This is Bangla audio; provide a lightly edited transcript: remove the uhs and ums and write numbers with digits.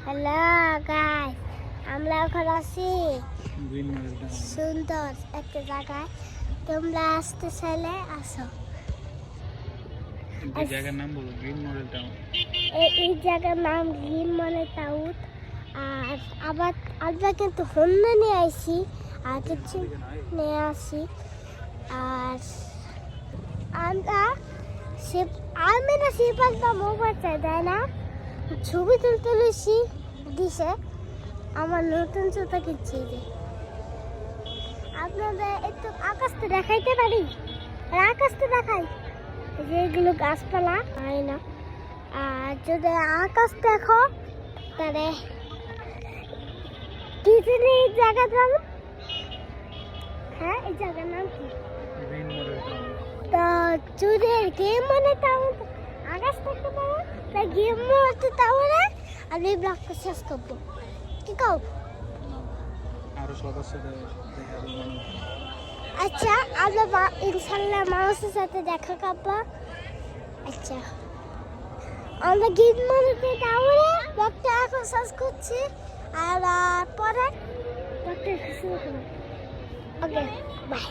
হ্যালো গাইস, আমরা এখন আছি সুন্দর একটা জায়গায়। তোমরা আসতে চাইলে আসো। এই জায়গার নাম বলো, গ্রিন মডেল টাউন। এই জায়গার নাম গ্রিন মডেল টাউন। আর আবার আমরা কিন্তু হন্যা নিয়ে আসি আর কিছু নিয়ে আসি। আর আমরা আমি না শিপালটা মোবাইল চাই দেয় না, ছবি তুলতে লুসি দিছে আমার নতুন জুতা কিনছি যে। আপনাদের একটু আকাশটা দেখাইতে পারি? আর আকাশটা দেখাই, যে এগুলো গাছপালা হয় না। আর যদি আকাশ দেখো তাহলে কি জানি এই জায়গার নাম? হ্যাঁ, এই জায়গার নাম কি? Green model town. তো যদি গেম মনে টাউন আকাশ দেখতে পাবো, তাই গেম মনে টাউনে আমি ব্লগটা শেষ করবো। কি কও? আরো সবার সাথে দেখা হবে। আচ্ছা, আমরা ইনশাল্লাহ মানুষের সাথে দেখা করবো। আচ্ছা, আমরা গেম মনে টাউনে ব্লগটা এখন শেষ করছি। আর পরে ব্লগটা শুরু করবো। ওকে, বাই।